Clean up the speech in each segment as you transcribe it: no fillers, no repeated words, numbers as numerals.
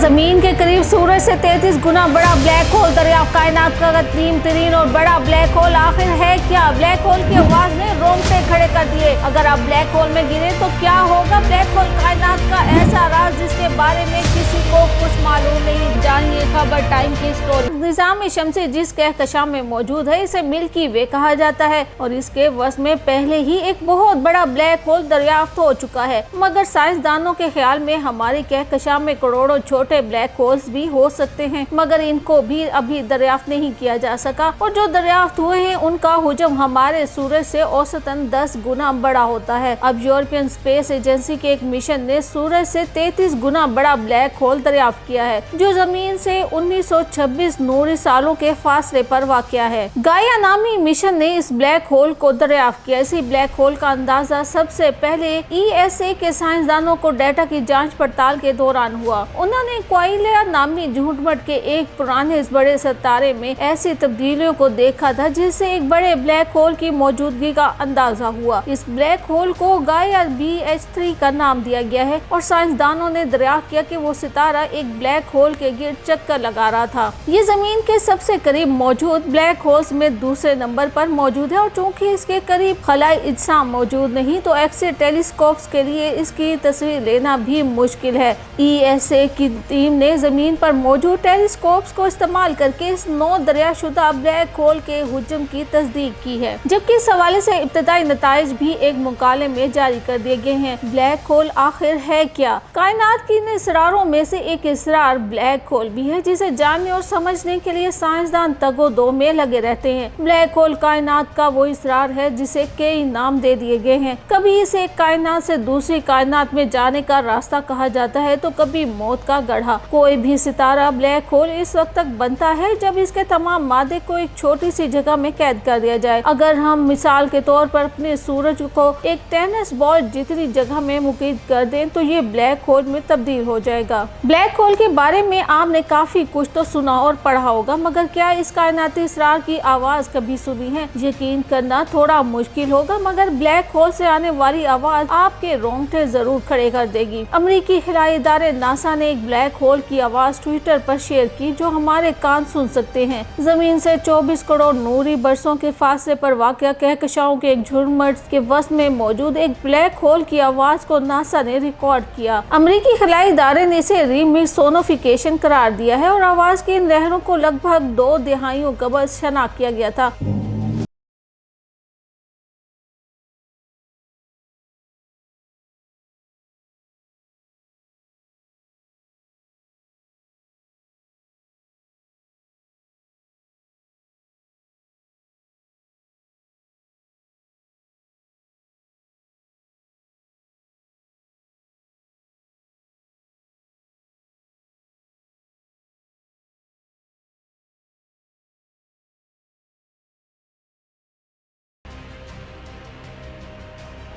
जमीन के करीब सूरज से 33 गुना बड़ा ब्लैक होल दरियाफ्त। कायनात का कदीम तरीन और बड़ा ब्लैक होल आखिर है क्या? ब्लैक होल की आवाज ने रोंगटे खड़े कर दिए। अगर आप ब्लैक होल में गिरे तो क्या होगा? ब्लैक होल कायनात का ऐसा राज जिसके बारे में किसी को कुछ मालूम नहीं। जानिए खबर टाइम की स्टोरी। निजाम शमसी जिस कहकशां में मौजूद है इसे मिल्की वे कहा जाता है और इसके वश में पहले ही एक बहुत बड़ा ब्लैक होल दरियाफ्त हो चुका है। मगर साइंसदानों के ख्याल में हमारी कहकशां में करोड़ों छोटे ब्लैक होल्स भी हो सकते हैं, मगर इनको भी अभी दरियाफ्त नहीं किया जा सका और जो दरियाफ्त हुए हैं उनका हुजम हमारे सूरज से औसतन 10 गुना बड़ा होता है। अब यूरोपियन स्पेस एजेंसी के एक मिशन ने सूरज से 33 गुना बड़ा ब्लैक होल दरियाफ्त किया है जो जमीन से 1926 नूरी सालों के फासले पर वाक़या है। गाया नामी मिशन ने इस ब्लैक होल को दरियाफ्त किया। इसी ब्लैक होल का अंदाजा सबसे पहले ESA के साइंसदानों को डेटा की जांच पड़ताल के दौरान हुआ। उन्होंने क्वाइलिया नामी झूठमट के एक पुराने बड़े सितारे में ऐसी तब्दीलियों को देखा था जिससे एक बड़े ब्लैक होल की मौजूदगी का अंदाजा हुआ। इस ब्लैक होल को गाया BH3 का नाम दिया गया है और साइंसदानों ने दरियाफ्त किया कि वो सितारा एक ब्लैक होल के गिर्द चक्कर लगा रहा था। ये जमीन के सबसे करीब मौजूद ब्लैक होल्स में दूसरे नंबर पर मौजूद है और चूंकि इसके करीब खलाई इज्साम मौजूद नहीं तो एक्स-रे टेलीस्कोप्स के लिए इसकी तस्वीर लेना भी मुश्किल है। ESA की टीम ने जमीन पर मौजूद टेलीस्कोप्स को इस्तेमाल करके इस 9 दरियाशुदा ब्लैक होल के हुजम की तस्दीक की है, जबकि इस हवाले से इब्तदाई नताइज भी एक मुकाले में जारी कर दिए गए हैं। ब्लैक होल आखिर है क्या? कायनात की इन इसरारों में से एक इसरार ब्लैक होल भी है जिसे जानने और समझने के लिए साइंसदान तगो-दो में लगे रहते हैं। ब्लैक होल कायनात का वो इसरार है जिसे कई नाम दे दिए गए हैं। कभी इसे कायनात से दूसरी कायनात में जाने का रास्ता कहा जाता है तो कभी मौत का गड्ढा। कोई भी सितारा ब्लैक होल इस वक्त तक बनता है जब इसके तमाम मादे को एक छोटी सी जगह में कैद कर दिया जाए। अगर हम मिसाल के तौर पर अपने सूरज को एक टेनिस बॉल जितनी जगह में मुकीद कर दें तो ये ब्लैक होल में तब्दील हो जाएगा। ब्लैक होल के बारे में आपने काफी कुछ तो सुना और पढ़ा होगा, मगर क्या इस कायनाती इसरार की आवाज कभी सुनी है? यकीन करना थोड़ा मुश्किल होगा, मगर ब्लैक होल से आने वाली आवाज आपके रोंगटे जरूर खड़े कर देगी। अमेरिकी खिलाई इदारे नासा ने एक ब्लैक होल की आवाज ट्विटर पर शेयर की जो हमारे कान सुन सकते हैं। जमीन से 24 करोड़ नूरी बरसों के फासले पर वाक़या कहकशाओं के एक झुरमुट के वस्त में मौजूद एक ब्लैक होल की आवाज को नासा ने रिकॉर्ड किया। अमेरिकी खिलाई इदारे ने इसे रीमिक्स सोनोफिकेशन करार दिया है और आवाज की इन लहरों को लगभग 2 दहाइयों कबल शनाख्त किया गया था।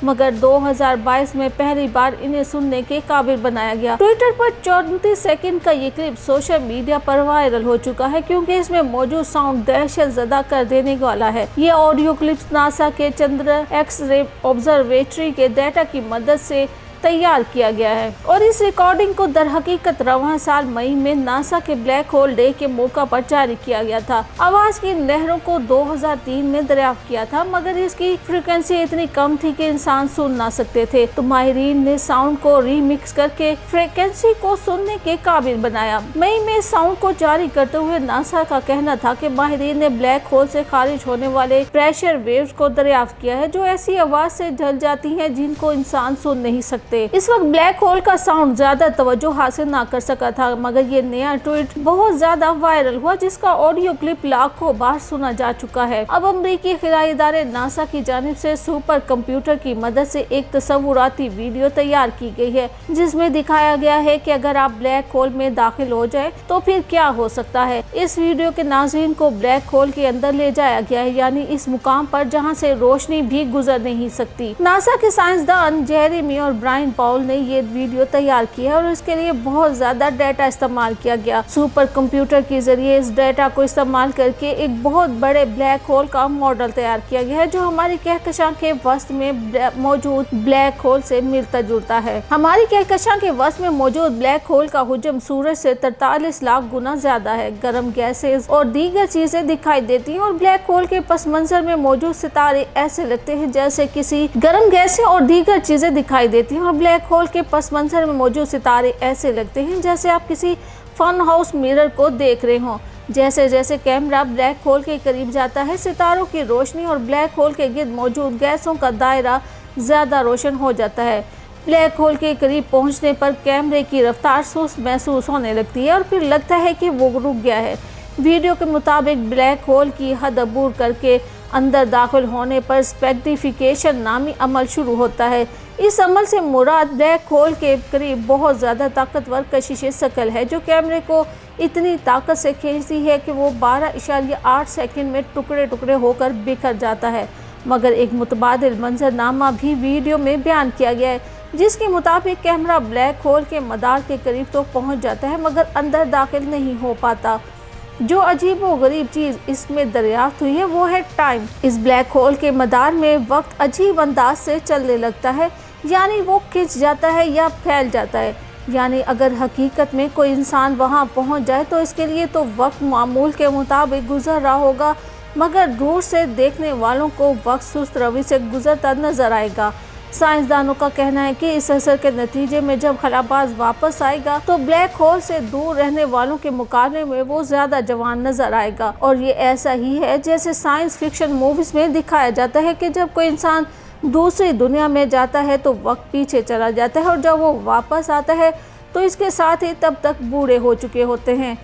मगर 2022 में पहली बार इन्हें सुनने के काबिल बनाया गया। ट्विटर पर 34 सेकंड का ये क्लिप सोशल मीडिया पर वायरल हो चुका है क्योंकि इसमें मौजूद साउंड दहशत ज़दा कर देने वाला है। ये ऑडियो क्लिप्स नासा के चंद्र एक्स-रे ऑब्जर्वेटरी के डेटा की मदद से तैयार किया गया है और इस रिकॉर्डिंग को दर हकीकत रवां साल मई में नासा के ब्लैक होल डे के मौका पर जारी किया गया था। आवाज की लहरों को 2003 में दरियाफ्त किया था, मगर इसकी फ्रीक्वेंसी इतनी कम थी कि इंसान सुन ना सकते थे, तो माहिरीन ने साउंड को रीमिक्स करके फ्रीक्वेंसी को सुनने के काबिल बनाया। मई में साउंड को जारी करते हुए नासा का कहना था कि माहिरीन ने ब्लैक होल से खारिज होने वाले प्रेशर वेव्स को दरियाफ्त किया है जो ऐसी आवाज से ढल जाती है जिनको इंसान सुन नहीं सकते। इस वक्त ब्लैक होल का साउंड ज्यादा तवज्जो हासिल ना कर सका था, मगर ये नया ट्वीट बहुत ज्यादा वायरल हुआ जिसका ऑडियो क्लिप लाखों बार सुना जा चुका है। अब अमेरिकी खिलाई इदारे नासा की जानिब से सुपर कंप्यूटर की मदद से एक तस्वुराती वीडियो तैयार की गई है जिसमें दिखाया गया है कि अगर आप ब्लैक होल में दाखिल हो जाए तो फिर क्या हो सकता है। इस वीडियो के नाज़रीन को ब्लैक होल के अंदर ले जाया गया है, यानी इस मुकाम पर जहाँ से रोशनी भी गुजर नहीं सकती। नासा के साइंसदान जेरेमी और ब्रायन रायन पाउल ने ये वीडियो तैयार की है और इसके लिए बहुत ज्यादा डाटा इस्तेमाल किया गया। सुपर कंप्यूटर के जरिए इस डाटा को इस्तेमाल करके एक बहुत बड़े ब्लैक होल का मॉडल तैयार किया गया है जो हमारी कहकशां के वस्त में मौजूद ब्लैक होल से मिलता जुलता है। हमारी कहकशां के वस्त में मौजूद ब्लैक होल का हुजम सूरज से 43 लाख गुना ज्यादा है। गर्म गैसेस और दीगर चीजें दिखाई देती हैं और ब्लैक होल के पस मंजर में मौजूद सितारे ऐसे लगते हैं जैसे किसी गर्म गैसें और दीगर चीजें दिखाई देती हैं और ब्लैक होल के पस मंजर में मौजूद सितारे ऐसे लगते हैं जैसे आप किसी फन हाउस मिरर को देख रहे हों। जैसे जैसे कैमरा ब्लैक होल के करीब जाता है, सितारों की रोशनी और ब्लैक होल के गिर्द मौजूद गैसों का दायरा ज्यादा रोशन हो जाता है। ब्लैक होल के करीब पहुंचने पर कैमरे की रफ्तार सुस्त महसूस होने लगती है और फिर लगता है कि वो रुक गया है। वीडियो के मुताबिक ब्लैक होल की हद अबूर करके अंदर दाखिल होने पर स्पेक्ट्रिफिकेशन नामी अमल शुरू होता है। इस अमल से मुराद ब्लैक होल के करीब बहुत ज़्यादा ताकतवर कशिश शकल है जो कैमरे को इतनी ताकत से खींचती है कि वो 12.8 सेकंड में टुकड़े टुकड़े होकर बिखर जाता है। मगर एक मुतबादिल मंजरनामा भी वीडियो में बयान किया गया है जिसके मुताबिक कैमरा ब्लैक होल के मदार के करीब तो पहुंच जाता है मगर अंदर दाखिल नहीं हो पाता। जो अजीब व गरीब चीज़ इसमें दरियाफ्त हुई है वो है टाइम। इस ब्लैक होल के मदार में वक्त अजीब अंदाज से चलने लगता है, यानी वो खिंच जाता है या फैल जाता है। यानी अगर हकीकत में कोई इंसान वहाँ पहुँच जाए तो इसके लिए तो वक्त मामूल के मुताबिक गुजर रहा होगा मगर दूर से देखने वालों को वक्त सुस्त रवि से गुजरता नजर आएगा। साइंसदानों का कहना है कि इस असर के नतीजे में जब खलाबाज वापस आएगा तो ब्लैक होल से दूर रहने वालों के मुकाबले में वो ज्यादा जवान नजर आएगा। और ये ऐसा ही है जैसे साइंस फिक्शन मूवीज में दिखाया जाता है कि जब कोई इंसान दूसरी दुनिया में जाता है तो वक्त पीछे चला जाता है और जब वो वापस आता है तो इसके साथ ही तब तक बूढ़े हो चुके होते हैं।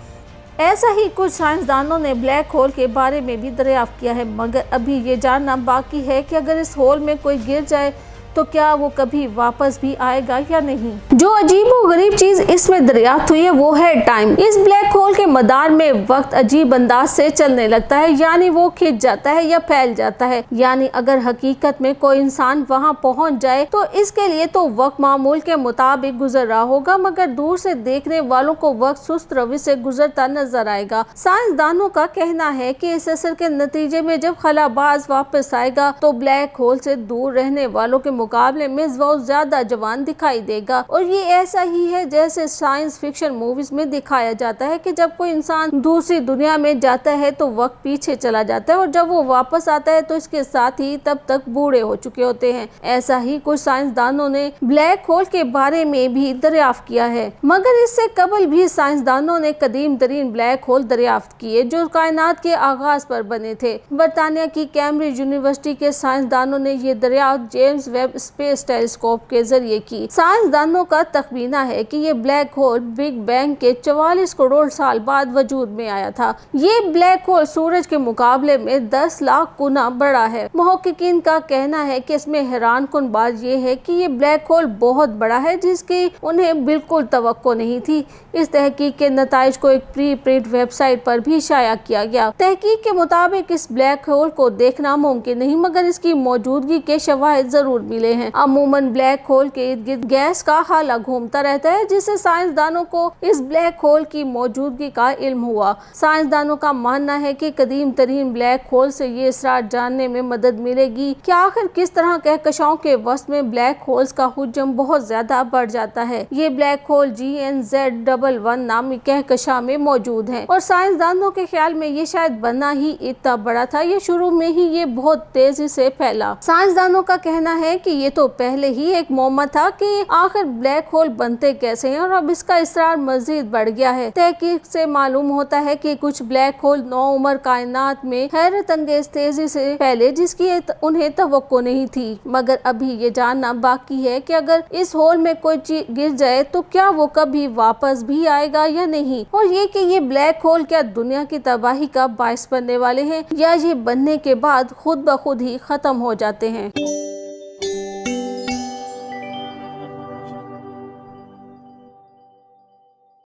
ऐसा ही कुछ साइंसदानों ने ब्लैक होल के बारे में भी दरियाफ्त किया है मगर अभी ये जानना बाकी है कि अगर इस होल में कोई गिर जाए तो क्या वो कभी वापस भी आएगा या नहीं। जो अजीब व गरीब चीज इसमें दरियाफ्त हुई है वो है टाइम। इस ब्लैक होल के मदार में वक्त अजीब अंदाज से चलने लगता है, यानी वो खिंच जाता है या फैल जाता है। यानी अगर हकीकत में कोई इंसान वहां पहुंच जाए तो इसके लिए तो वक्त मामूल के मुताबिक गुजर रहा होगा मगर दूर से देखने वालों को वक्त सुस्त रवि से गुजरता नजर आएगा। साइंसदानों का कहना है कि इस असर के नतीजे में जब खलाबाज वापस आएगा तो ब्लैक होल से दूर रहने वालों के मुकाबले में बहुत ज्यादा जवान दिखाई देगा। और ये ऐसा ही है जैसे साइंस फिक्शन मूवीज में दिखाया जाता है कि जब कोई इंसान दूसरी दुनिया में जाता है तो वक्त पीछे चला जाता है और जब वो वापस आता है तो इसके साथ ही तब तक बूढ़े हो चुके होते हैं। ऐसा ही कुछ साइंसदानों ने ब्लैक होल के बारे में भी दरियाफ्त किया है मगर इससे कबल भी साइंसदानों ने कदीम तरीन ब्लैक होल दरियाफ्त किए जो कायनात के आगाज पर बने थे। बरतानिया की कैम्ब्रिज यूनिवर्सिटी के साइंसदानों ने ये दरियाफ्त जेम्स वेब स्पेस टेलीस्कोप के जरिए की। साइंसदानों का तखमीना है कि ये ब्लैक होल बिग बैंग के 44 करोड़ साल बाद वजूद में आया था। ये ब्लैक होल सूरज के मुकाबले में 10 लाख गुना बड़ा है। मुहक्किकीन का कहना है कि इसमें हैरान कुन बात यह है कि ये ब्लैक होल बहुत बड़ा है जिसकी उन्हें बिल्कुल तवक्को नहीं थी। इस तहकीक के नताइज को एक प्री प्रिंट वेबसाइट पर भी शाया किया गया। तहकीक के मुताबिक इस ब्लैक होल को देखना मुमकिन नहीं मगर इसकी मौजूदगी के शवाहिद जरूर मिले हैं। अमूमन ब्लैक होल के इर्द गिर्द गैस का हाला घूमता रहता है जिससे साइंसदानों को इस ब्लैक होल की मौजूदगी का इल्म हुआ। साइंसदानों का मानना है कि कदीम तरीन ब्लैक होल से ये इसरार जानने में मदद मिलेगी कि आखिर किस तरह कहकशाओं के वस्त में ब्लैक होल्स का हुजम बहुत ज्यादा बढ़ जाता है। ये ब्लैक होल GNZ11 नामी कहकशा में मौजूद है और साइंसदानों के ख्याल में ये शायद बना ही इतना बड़ा था। ये शुरू में ही ये बहुत तेजी से फैला। साइंसदानों का कहना है कि ये तो पहले ही एक मौमा था कि आखिर ब्लैक होल बनते कैसे हैं और अब इसका इसरार मजीद बढ़ गया है। तहकीक से मालूम होता है कि कुछ ब्लैक होल नौ उम्र कायनात में हैरत अंगेज तेजी से फैले जिसकी उन्हें तवक्को नहीं थी मगर अभी ये जानना बाकी है कि अगर इस होल में कोई चीज गिर जाए तो क्या वो कभी वापस भी आएगा या नहीं और ये कि ये ब्लैक होल क्या दुनिया की तबाही का बायस बनने वाले हैं या ये बनने के बाद खुद ब खुद ही खत्म हो जाते हैं।